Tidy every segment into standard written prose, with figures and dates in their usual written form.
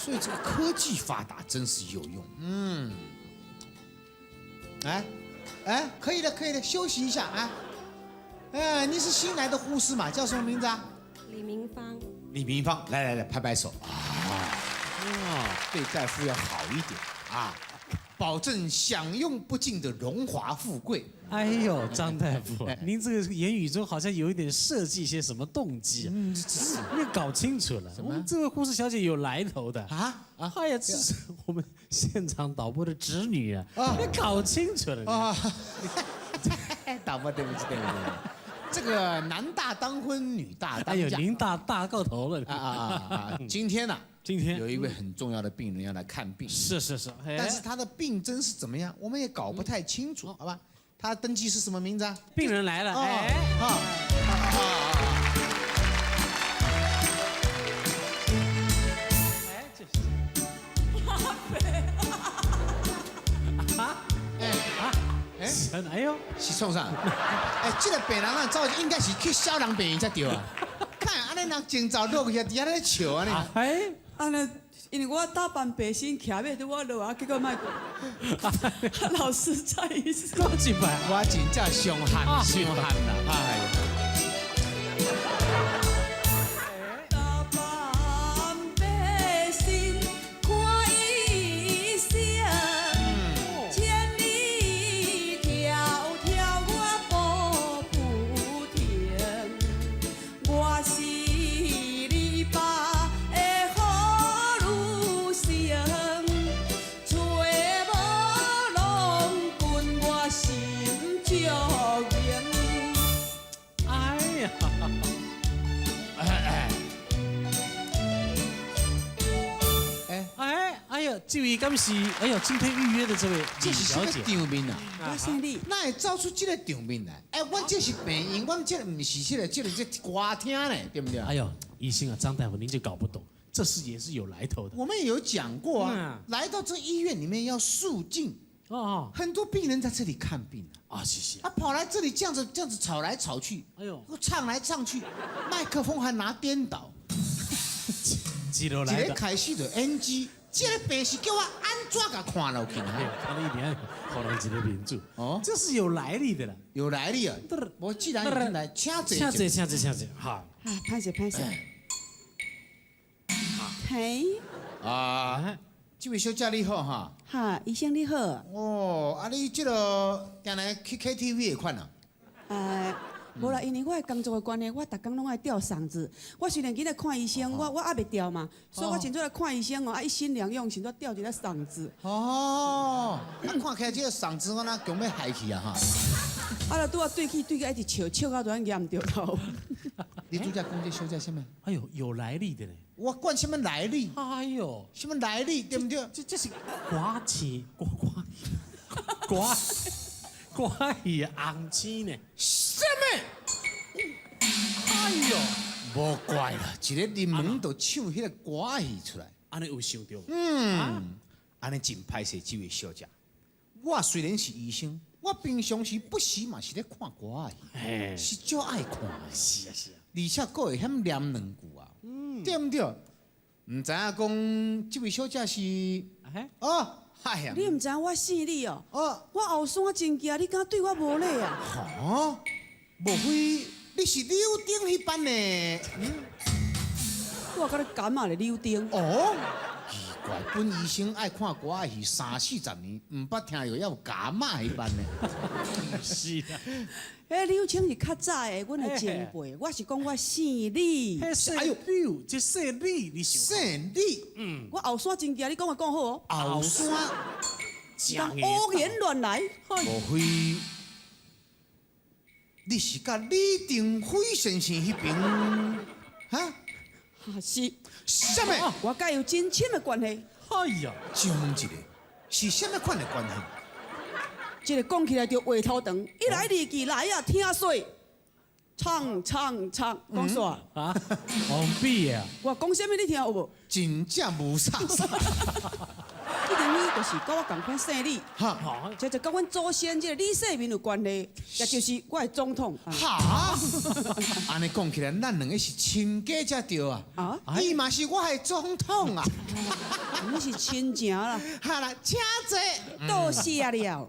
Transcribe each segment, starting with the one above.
所以这个科技发达真是有用。可以的，可以的，休息一下啊。你是新来的护士嘛？叫什么名字啊？李明芳。李明芳，来，拍拍手对大夫要好一点啊，保证享用不尽的荣华富贵。哎呦，张大夫，您这个言语中好像有一点设计些什么动机啊？你搞清楚了，我们这位护士小姐有来头的啊！哎呀，这是我们现场导播的侄女啊！你搞清楚了啊！导播，对不起。这个男大当婚，女大当嫁。哎呦，您大够头了今天呢？今天有一位很重要的病人要来看病。是，但是他的病征是怎么样，我们也搞不太清楚，好吧？他登记是什么名字啊？病人来了，哎呦，是创啥？这个病人啊，早应该是去小人病院才对啊。看安尼人真早落去，底下在笑安尼。安尼，因为我打扮白身，徛尾对我落啊，结果卖。老师再一次。够几百，我真正伤寒啦，打扮白身，看医生。千里迢迢我步不停，我是你爸的好女生，找无拢阮我心足硬。哎呀，哎呀，这位敢是今天预约的这位李小姐。场面啊！我姓李，那会造出这个场面来？我这是病院，我这不是这歌厅呢，对不对？哎呦，医生啊，张大夫您就搞不懂，这事也是有来头的。我们也有讲过啊，来到这医院里面要肃静。很多病人在这里看病谢谢。他跑来这里这样子吵来吵去，唱来唱去，麦克风还拿颠倒。几楼来的？一个开始就 NG， 这个病是叫我安怎个看落去呢？看了一点，好人一个民主这是有来历的了。有来历啊！我既然已经来，请坐。好。拍摄。嘿。这位小姐你好哈。哈，医生你好。你这个定来去 KTV 的款啊？无啦，因为我的工作的关系，我逐工拢爱吊嗓子。我虽然今日看医生，我还袂吊嘛，所以我先做来看医生一心两用，先做吊一个嗓子。看起来这个嗓子我那强要害去啊哈！拄啊对个一直笑到都严着头。你拄则讲这小姐什么？哎呦，有来历的嘞！我管什么来历？哎呦，什么来历？对不对？这是瓜青鱼红青呢？什么？哎呦，无怪了，一个临门就唱迄个歌戏出来，安尼有想到？安尼真歹势，这位小姐。我虽然是医生，我平常时不时嘛是咧看歌戏，是足爱看的。是啊，而且佫会晓念两句啊，对不对？唔知影讲这位小姐是哎呀，你唔知我姓李哦？我后山真惊，你敢对我无礼啊？莫非你是柳丁迄班的？我甲你感冒咧柳丁。奇怪，本医生爱看歌戏30-40年，唔捌听过要伽马迄班的。是啊。柳青是较早的，阮的前辈。我是讲我姓李。哎呦，这姓李，你想？姓李。我后山真惊，你讲我讲好哦。后山。当胡言乱来。莫非你是甲李登辉先生迄边？是。什么？我甲有真亲的关系。哎呀，请问一个，是什么款的关系？这个讲起来就话头长，一来二去来啊，听水，唱，讲啥？王碧啊！我讲什么你听有无？真正无啥。这个你就是跟我同款姓李，这就跟阮祖先这个李世民有关系，也就是我的总统。安尼讲起来，咱两个是亲家才对啊！啊，伊嘛是我的总统啊！你是亲情啦，好了，请坐。多谢了。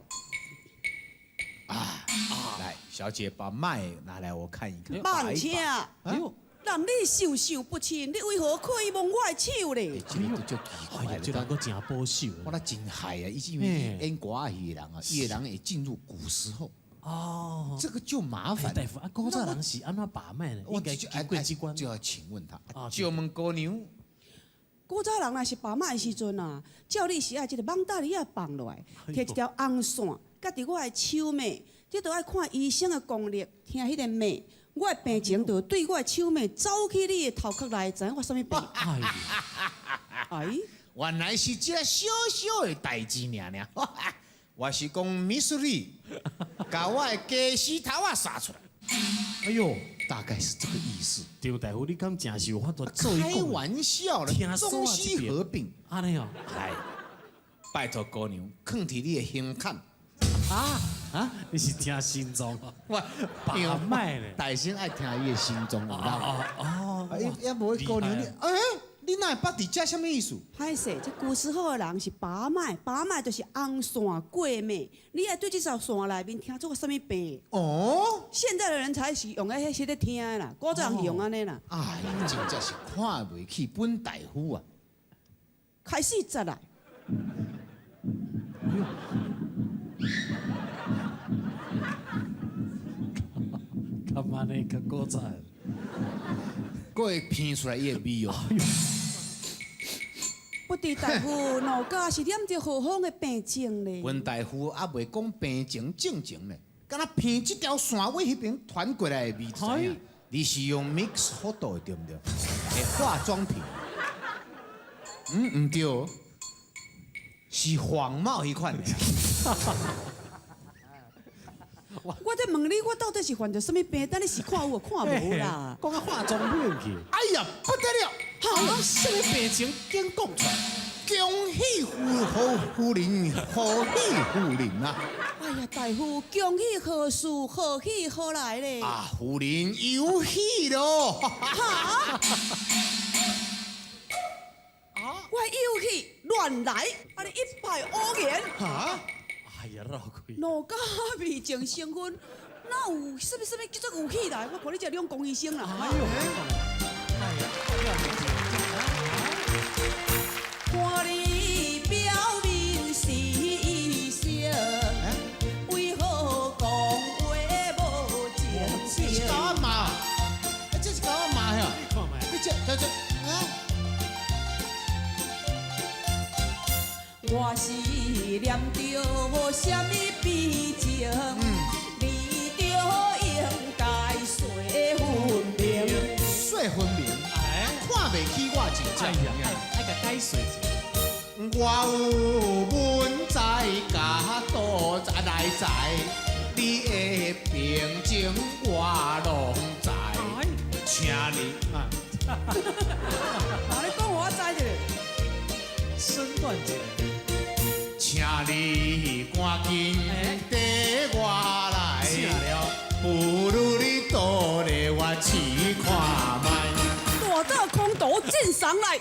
来，小姐把麦拿来，我看一看。慢请，哎呦，让你受伤不亲，你为何可以摸我的手咧？这个就奇怪哎呀，这了。人个真保守。我那真害啊！因为演歌戏的人啊，艺人会进入古时候，哦，这个就麻烦。大夫啊，古早人是安怎把脉呢？应该经过机关。就要请问他。啊就问姑娘，古早人若是把脉的时阵啊，照你是爱这个网大里啊放落来，摕一条红线，夹伫我的手脉，这都爱看医生的功力，听迄个脉，我的病情就对我的手脉走去你的头壳内，知影我什么病？哎呀，哎，原来是这小小的代志尔。我是讲 Miss Lee， 把我的鸡丝头啊撒出来，哎呦，大概是这个意思。张大夫，你敢真是有法度做一开讲？玩笑了，听说中西合并。安尼哦，哎，拜托姑娘，放伫你的胸坎。啊，你是听心脏啊？我把脉呢？大声爱听伊的心中有啦。哦，也无姑娘，你你哪会捌伫遮什么意思？歹势，这古时候的人是把脉，把脉就是红线过脉，你爱对这条线内面听出个什么病？哦，现在的人才是用迄些在听的啦，古早人是用安尼啦。哎呀，真正是看袂起本大夫啊！开始再来，干嘛呢？个古早，佫会闻出来伊的味哦。不知大夫哪家是念着何方的病症咧？本大夫也袂讲病情正经咧，敢若闻这条线尾迄边传过来的味知影。你是用 mix 好多的对不对？化妆品？唔对，是黄帽迄款的。我在问你，我到底是患着什么病？但你是看有看无啦？讲个化妆品去。哎呀，不得了！好，什么病情紧讲出来？恭喜夫人，贺喜夫人啊！哎呀，大夫，恭喜何事？何喜何来咧？啊，夫人有喜咯！哈！我有气乱来，啊你一派乌言。哈？哎呀，老鬼！哪家未情成婚？哪有什么叫做有气来？我看你这两公医生啦。哎呦！哎呀，看你表面是异性，为何讲话无真情？搞我骂，这是搞我骂呀！看麦，你这我是念着什么悲情，你就应该说分明。说分明，看袂起我真哎正。呀，爱个解说者。我有文在甲多来在，你的病情我拢知，请你啊，你讲我知着。身段者。请你赶紧跟我来，不如你倒来我试看卖。大道空头进上来，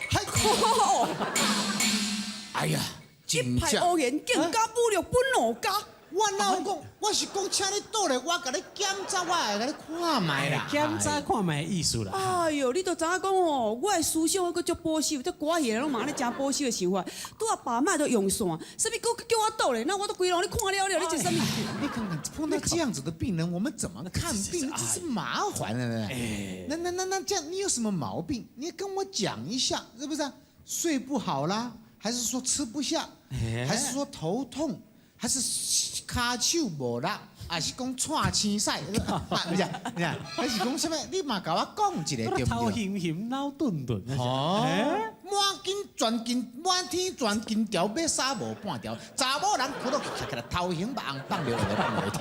哎呀，一真派正，乌言，更加侮辱本老家。我哪有讲，我是讲请你倒来，我甲你检查，我会甲你看卖啦。检查看卖艺术啦。哎呦，你都知影讲哦，我的思想佫足保守，这歌戏拢嘛安尼真保守的想法，拄啊把脉都用线，什么佫叫我倒咧？那我都规路你看了，你这什么？你看看碰到这样子的病人，我们怎么看病？这是麻烦了。那这样，你有什么毛病？你跟我讲一下，是不是？睡不好啦，还是说吃不下，还是说头痛，还是骹手无力，还是讲串青屎？不是，还是讲什么？你嘛甲我讲一个对不头对？晕晕，脑顿顿。哦，满筋全筋，满天全筋条，要纱无半条。查某人骨头起来，头型目红放流放流。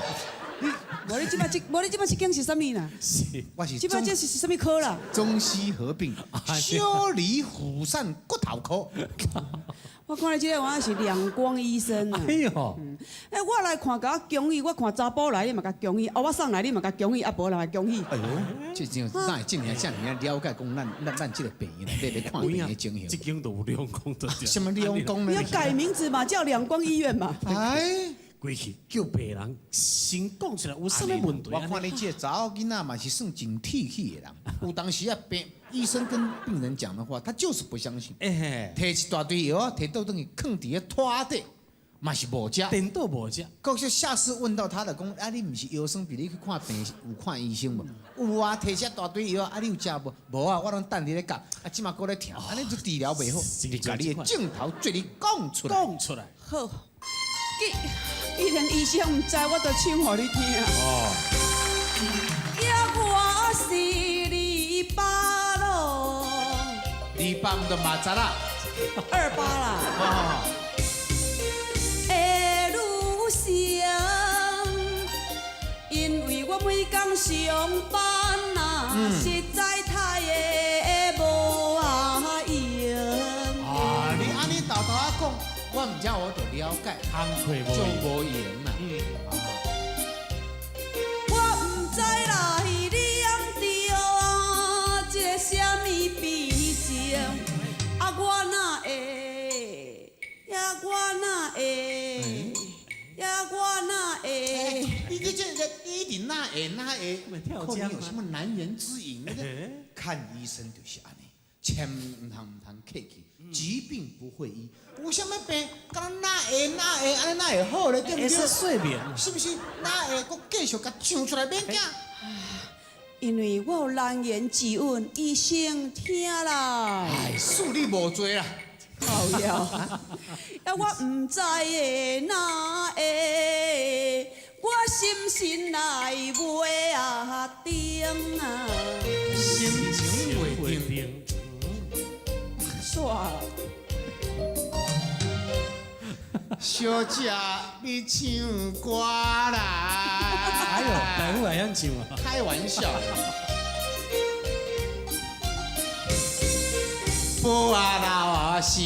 无你即摆这间是啥物啦？我是即摆这是啥物科啦？中西合并，修理虎扇骨头科。我看你这个好像是亮光医生啊。哎呦，我来看甲恭喜，我看查甫来你嘛甲恭喜，我送来你嘛甲恭喜，无人甲恭喜。哎呦，这种哪会证明这么了解讲咱这个病人来看病的情这形？间都有两公的。什么两公呢你要？改名字嘛，叫亮光医院嘛。哎，过去叫别人先讲出来，有什么问题？我看你这个查某囡仔嘛是算真铁气的人，有当时啊，医生跟病人讲的话，他就是不相信。哎，摕一大堆药啊，摕倒转去放伫个拖底，嘛是无食。电到无食。到时下次问到他的讲，啊，你毋是腰酸，比你去看病有看医生无？有啊，摕一大堆药，啊，你有食无？无啊，我拢等你咧讲，啊，即马搁咧听，安尼就治疗袂好，你甲你的镜头做你讲出来。讲出来。好，既然医生唔知，我就唱互你听。哦，也我是二八咯，二百毋就麻杂啦。 28啦。哦，的女性，因为我每工上班啊，实在太的无用。啊，你安尼豆豆啊讲，我毋知我就了解，工课无就用。无用啦。我唔知来念着啊，这个什么病症，啊我哪会，呀我哪会，呀我哪会。你这你一定哪会，可能有什么难言之隐？看医生就是安尼，千唔通客气，疾病不会医。有什么病，敢哪会，安尼哪会好咧？对不对？是睡眠。是不是？哪会搁继续甲唱出来免惊？因为我有难言之隐，医生听啦。哎，恕你无罪啦。好呀，呀我唔知会哪会，我心心来袂啊定啊。心情袂定。定。煞。小姐，你唱歌啦？哎呦，大夫还想唱啊？开玩笑。不老实，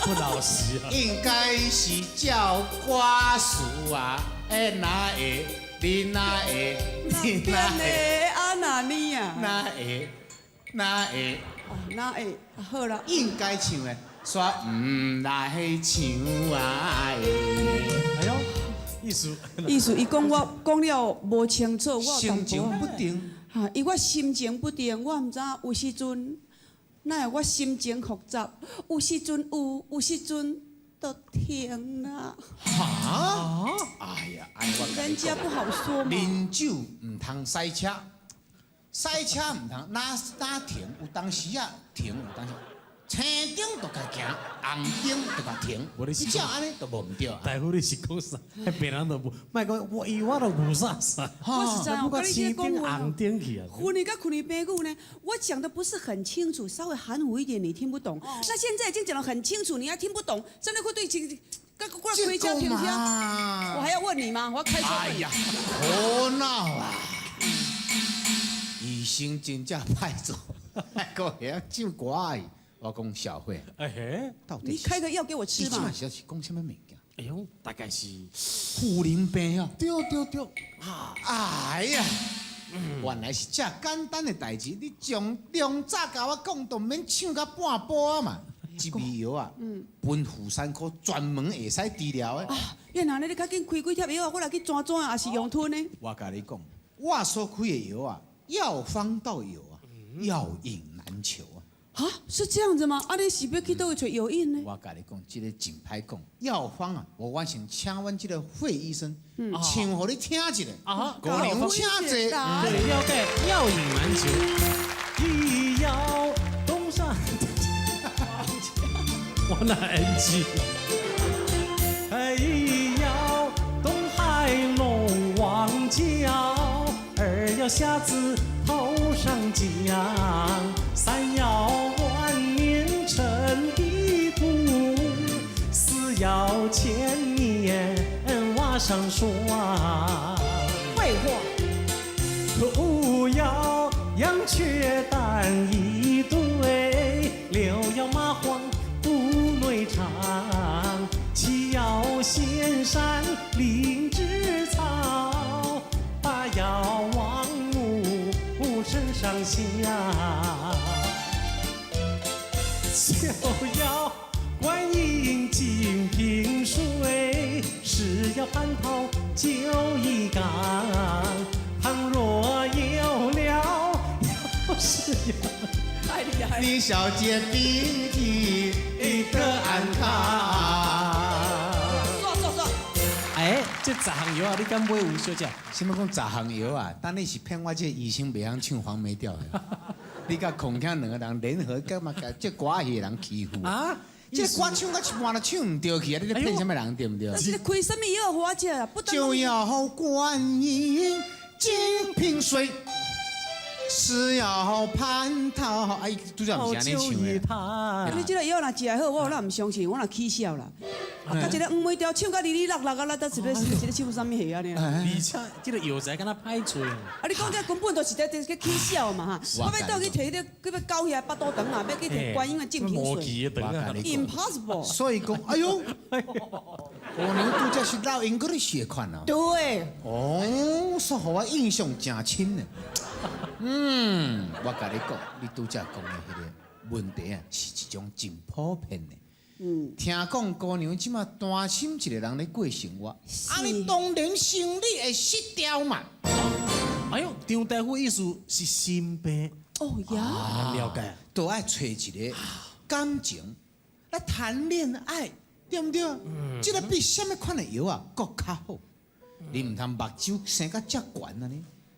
不老实啊！应该是叫歌手啊！哎，哪会？你哪会？你哪会？啊哪里啊？哪会？哪会？哪会？好啦，应该唱的，说唔来唱啊！哎呦，艺术。意思伊讲我讲了无清楚，我有心情淡薄不定。哈，因为我心情不定，我唔知有时阵，哪会我心情复杂，有时阵有，有时阵都停啦。哈？哎呀，哎，我跟你讲，人家不好说嘛。啉酒唔通塞车，塞车唔通哪停？有当时啊停，有当时青灯就该行，红灯就该停。你这安尼就无唔对啊。大夫你是讲啥？迄别人都无，莫讲我伊我都无啥啥。我是这样，我跟你青灯讲话红灯去啊。婚礼跟婚礼朋友呢，我讲的不是很清楚，稍微含糊一点，你听不懂。那现在已经讲得很清楚，你还听不懂，真的会对过来回家听听。我还要问你吗？我要开车问你。哎呀，苦恼啊！医生真正歹做，个遐唱歌的。我讲小慧，哎嘿，到底你开个药给我吃嘛。是讲什么物件？哎呦，大概是妇人病哦。对啊，哎呀，原来是这简单的代志，你从量早甲我讲，都免唱到半波啊嘛。一味药啊，分妇产科专门会使治疗的。要哪你较紧开几贴药啊，我来去转转，也是用吞的。我甲你讲，我所开的药啊，药方到有啊，药引难求啊。啊，是这样子吗？啊，你是要去倒位找药引呢？我甲你讲，这个真歹讲，药方啊，我先请阮这个费医生唱互你听一下。啊，姑娘请坐。对，了解，药引难求，一要东山。我哪 NG？ 一要东海龙王角，二要瞎子头上奖，三要万年成地土，四要千年瓦上霜。废话。五要羊雀蛋一对，六要蚂蟥不身上下，就要观音金瓶水，是要蟠桃就一缸。倘若有了，要是有，太厉害了！李小姐比你更安康。刷！哎，这十项药啊，你敢买有小姐？什么讲十项药啊？但你是骗我这医生袂晓唱黄梅调的。你甲空腔两个人联合，干嘛甲这歌戏的人欺负啊？这歌唱到一半都唱唔对去啊！你在骗什么人对不对？但是开什么药给我吃啊？不就要观音金瓶水，是要蟠桃。哎，拄则唔是安尼唱的。你这个药若食得好，我哪唔相信，我若起笑啦。啊，甲一个黄梅调唱甲哩哩落落啊，咱是要唱什么戏啊？而且这个药材敢若歹吹。啊，你讲这根本就是在起笑嘛哈！我要倒去摕迄个要搞遐巴肚肠啊，要去摕观音的净瓶水。Impossible。所以讲，哎呦，我娘拄则是老英国的血款啊。对。哦，说互我印象真深呢。我甲你讲，你拄则讲的迄个问题啊，是一种真普遍的。听讲姑娘即马担心一个人咧过生活，啊，你当然生理会失调嘛。哎呦，张大夫意思是心病。哦呀，了解。都爱找一个感情来谈恋爱，对不对？这个比什么款的药啊，更较好。你唔通目睭生甲遮悬啊呢？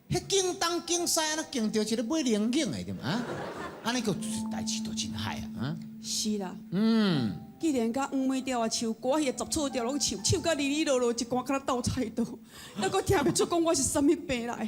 迄竞东竞西啊，竞到一个买灵眼的对嘛？啊，安尼个代志都真害啊！是啦。既然甲黄梅调啊唱，歌戏十错调拢唱，唱甲哩哩落落，一歌敢若倒菜刀，还阁听袂出讲我是啥物病来。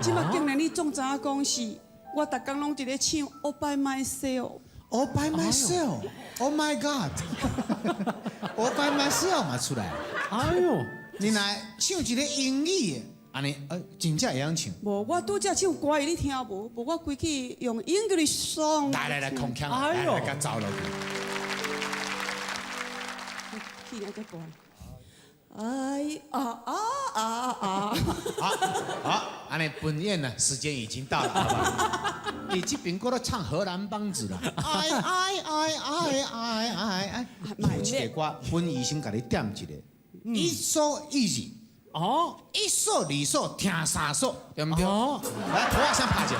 即马竟然你总知影讲是，我逐工拢伫咧唱 All by myself。All by myself。Oh my God。All by myself 嘛出来。哎呦，你来唱一个英语的，安尼真正会晓唱。无，我拄则唱歌戏你听无？无我规矩用 English song。来，空腔，来，甲走落去。去年在播。好，安尼本演呢，时间已经到了，好吧？你这边搁咧唱荷兰梆子啦，哎，有一个歌，本医生甲你点一个，一首一字，一首二首听三首，对不对？来，头下先拍一下。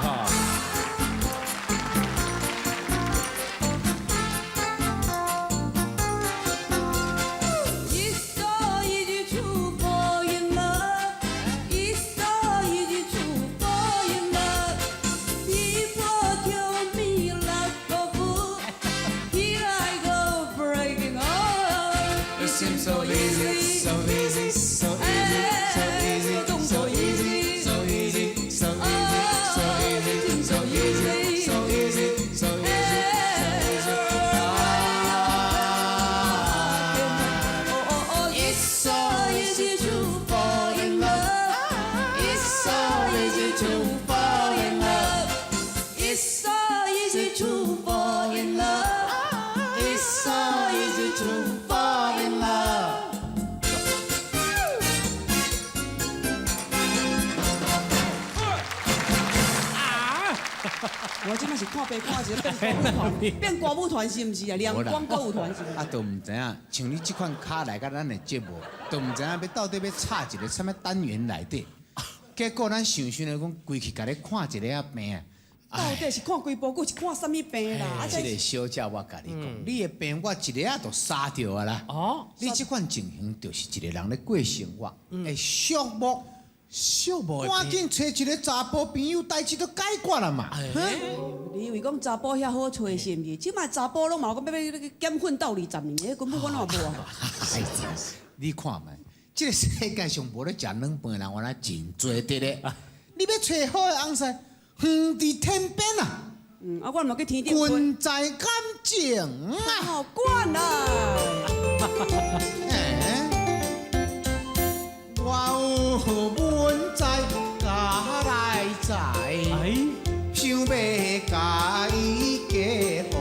我即摆是看白看一个变歌舞团是毋是啊？亮光歌舞团是毋是？都唔知影，像你这款卡来甲咱的节目，都唔知影要到底要插一个什么单元内底。结果咱想想来讲，规去甲你看一个病啊。到底是看规部，还是看什么病啦？这个小姐我甲你讲，你的病我一个都杀掉啊啦。你这款情形就是一个人咧过生活，会寂寞。赶紧找一个查甫朋友，代志都解决了嘛。你以为讲查甫遐好找是毋是？即摆查甫拢嘛讲要减婚斗20年，根本我哪无啊。你看嘛，这个世界上无咧食软饭的人，原来真多的咧。你要找好的翁婿，远伫天边啊。我嘛去天顶君在感情啊。好管啦。我有本在家来在，想要甲伊嫁好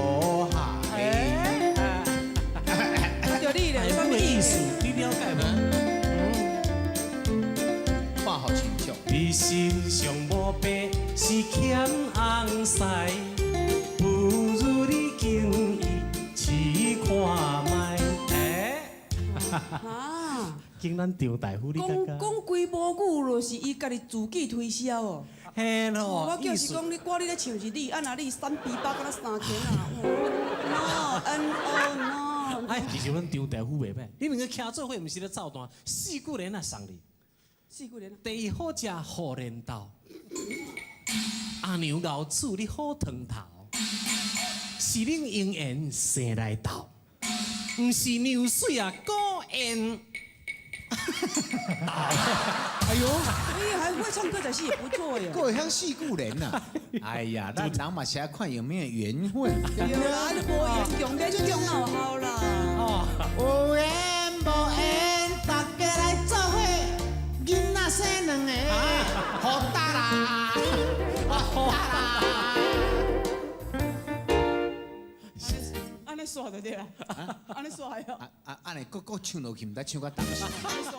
海。着你咧，什么意思？你了解无？看好清楚。你心上无病，是欠红丝，不如你经伊试看卖。啊，经咱张大夫，你感觉？讲规模句就是伊家己自己推销哦。嘿咯，我叫是讲你歌你咧唱是你，啊那你三比八敢若3千啊？No N O no。哎，其实阮张大夫袂歹，你两个徛做伙，毋是咧走单，4句连啊送你。4句连啊。第一好食好莲豆，阿娘熬煮你好汤头，是恁永远生来斗，毋是牛水啊果烟。哎呦，你还会唱歌仔戏也不错耶。各位像四句连呐。哎呀，咱人嘛是要看有没有缘分。对啦，你无缘强烈就强闹好啦。哦，有缘无缘，大家来做伙，囡仔生两个，好大啦，好大啦。安尼耍就对啦，安尼耍哟。安尼，搁唱落去，毋知唱到重时。安尼耍。